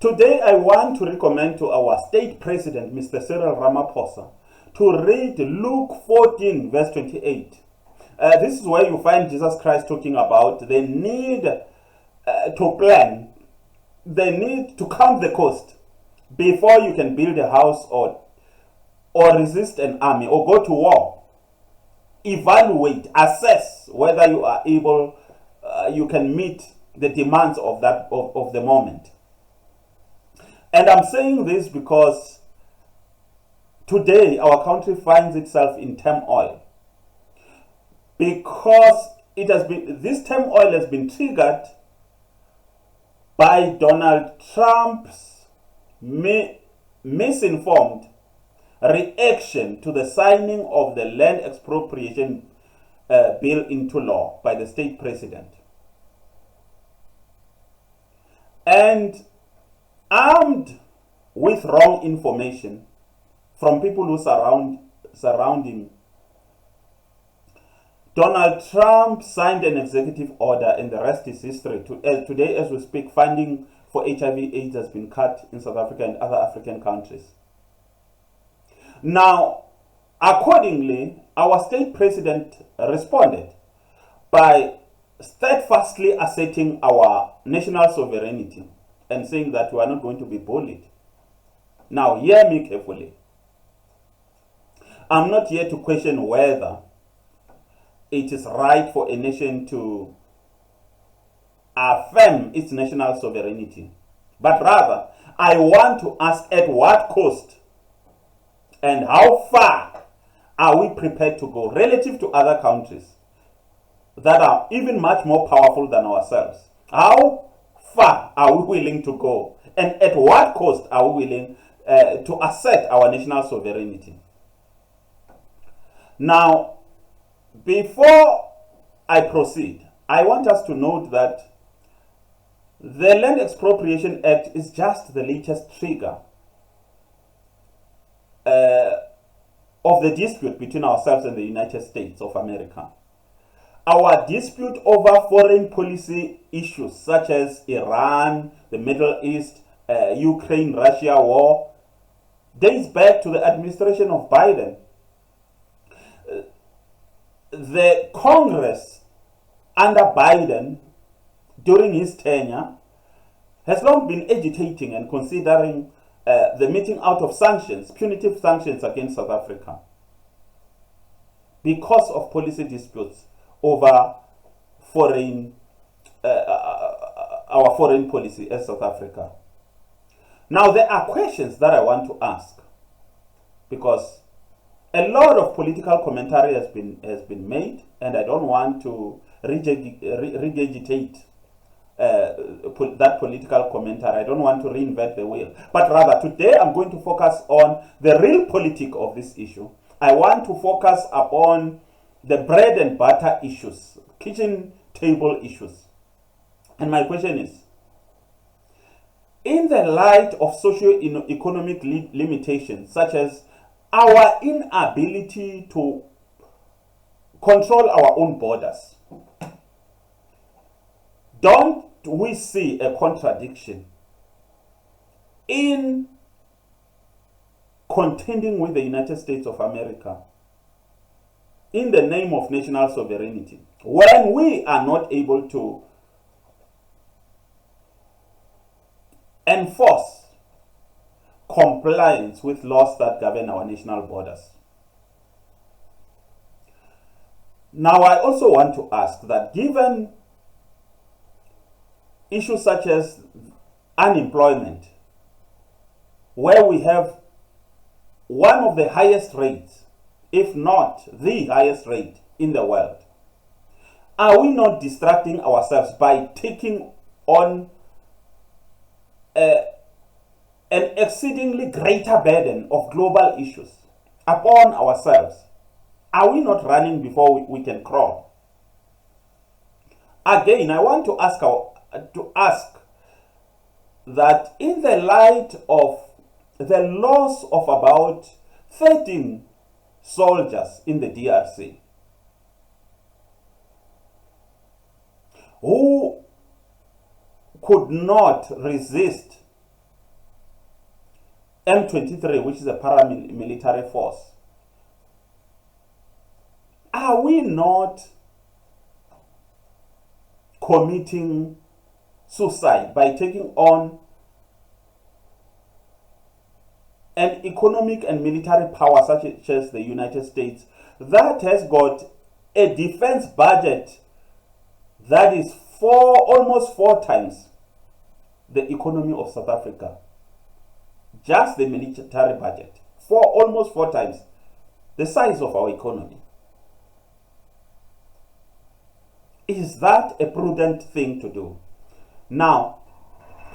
Today I want to recommend to our state president, Mr. Cyril Ramaphosa, to read Luke 14, verse 28. This is where you find Jesus Christ talking about the need to plan, the need to count the cost before you can build a house or resist an army or go to war. Evaluate, assess whether you are able, you can meet the demands of the moment. And I'm saying this because today our country finds itself in turmoil, because this turmoil has been triggered by Donald Trump's misinformed reaction to the signing of the land expropriation bill into law by the state president. And armed with wrong information from people who surround him, Donald Trump signed an executive order, and the rest is history. Today, as we speak, funding for HIV/AIDS has been cut in South Africa and other African countries. Now, accordingly, our state president responded by steadfastly asserting our national sovereignty and saying that we are not going to be bullied. Now, hear me carefully. I'm not here to question whether it is right for a nation to affirm its national sovereignty, but rather, I want to ask at what cost and how far are we prepared to go relative to other countries that are even much more powerful than ourselves? How far are we willing to go? And at what cost are we willing to assert our national sovereignty? Now, before I proceed, I want us to note that the Land Expropriation Act is just the latest trigger of the dispute between ourselves and the United States of America. Our dispute over foreign policy issues such as Iran, the Middle East, Ukraine-Russia war dates back to the administration of Biden. The Congress under Biden during his tenure has long been agitating and considering the meting out of sanctions, punitive sanctions against South Africa, because of policy disputes over our foreign policy as South Africa. Now, there are questions that I want to ask, because a lot of political commentary has been made, and I don't want to regurgitate that political commentary. I don't want to reinvent the wheel. But rather, today I'm going to focus on the real politic of this issue. I want to focus upon the bread and butter issues, kitchen table issues. And my question is, in the light of socio-economic limitations, such as our inability to control our own borders, don't we see a contradiction in contending with the United States of America in the name of national sovereignty when we are not able to enforce compliance with laws that govern our national borders? Now, I also want to ask that, given issues such as unemployment, where we have one of the highest rates, if not the highest rate in the world, are we not distracting ourselves by taking on an exceedingly greater burden of global issues upon ourselves? Are we not running before we can crawl? Again, I want to ask that, in the light of the loss of about 13 soldiers in the DRC, who could not resist M23, which is a paramilitary force, are we not committing suicide by taking on an economic and military power such as the United States that has got a defense budget that is almost four times the economy of South Africa? Just the military budget, almost four times the size of our economy. Is that a prudent thing to do? Now,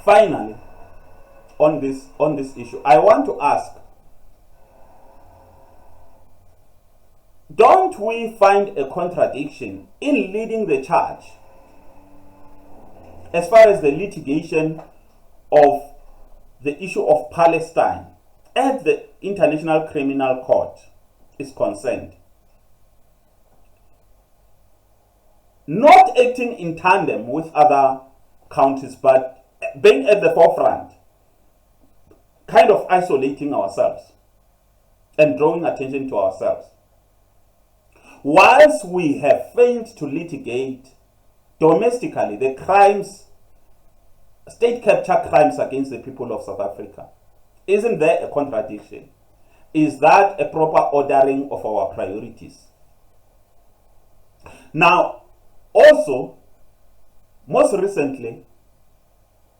finally, on this issue, I want to ask, don't we find a contradiction in leading the charge as far as the litigation of the issue of Palestine at the International Criminal Court is concerned? Not acting in tandem with other countries, but being at the forefront, kind of isolating ourselves and drawing attention to ourselves. Whilst we have failed to litigate domestically the crimes, state capture crimes against the people of South Africa, isn't there a contradiction? Is that a proper ordering of our priorities? Now, also, most recently,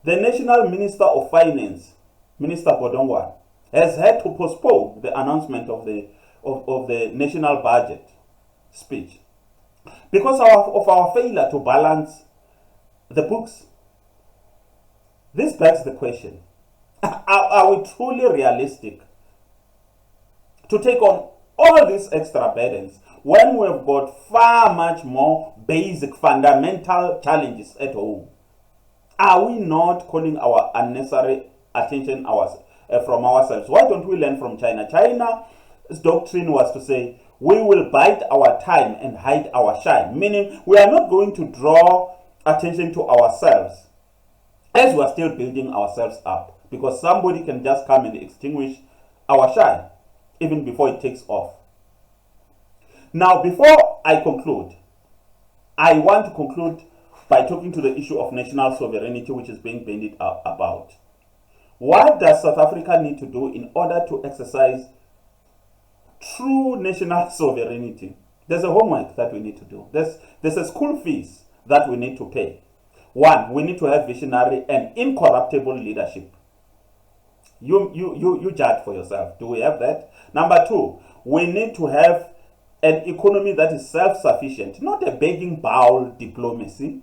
the National Minister of Finance, Minister Godongwana, has had to postpone the announcement of the national budget speech because of our failure to balance the books. This begs the question, are we truly realistic to take on all these extra burdens when we've got far much more basic fundamental challenges at home? Are we not calling our unnecessary attention from ourselves? Why don't we learn from China? China's doctrine was to say, we will bide our time and hide our shine, meaning we are not going to draw attention to ourselves as we are still building ourselves up, because somebody can just come and extinguish our shine even before it takes off. Now, before I conclude, I want to conclude by talking to the issue of national sovereignty, which is being bandied about. What does South Africa need to do in order to exercise true national sovereignty? There's a homework that we need to do. There's a school fees that we need to pay. One, we need to have visionary and incorruptible leadership. You judge for yourself. Do we have that? Number two, we need to have an economy that is self-sufficient, not a begging bowl diplomacy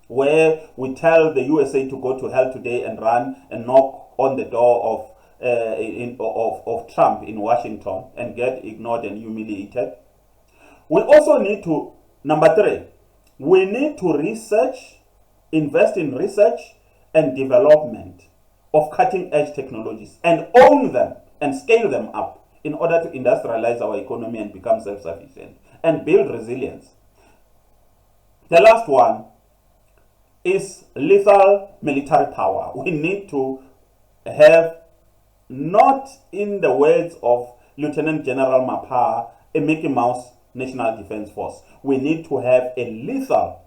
where we tell the USA to go to hell today and run and knock on the door of Trump in Washington and get ignored and humiliated. We also need to, number three, we need to invest in research and development of cutting-edge technologies and own them and scale them up in order to industrialize our economy and become self-sufficient and build resilience. The last one is lethal military power. We need to have, not in the words of Lieutenant General Mapaa, a Mickey Mouse National Defense Force. We need to have a lethal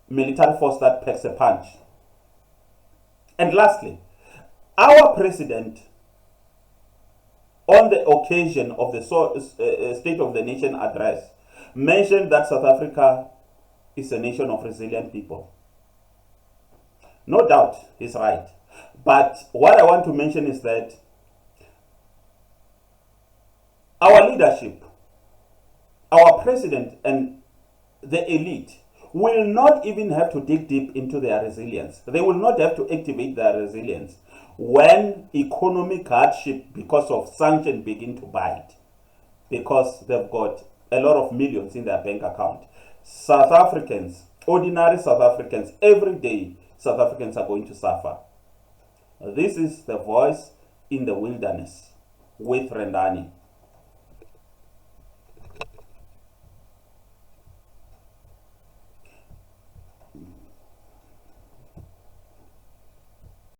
military force that packs a punch. And lastly, our president, on the occasion of the State of the Nation address, mentioned that South Africa is a nation of resilient people. No doubt he's right. But what I want to mention is that our leadership, our president and the elite will not even have to dig deep into their resilience. They will not have to activate their resilience when economic hardship because of sanction begin to bite, because they've got a lot of millions in their bank account. South Africans, ordinary South Africans, everyday South Africans are going to suffer. This is the voice in the wilderness with Rendani.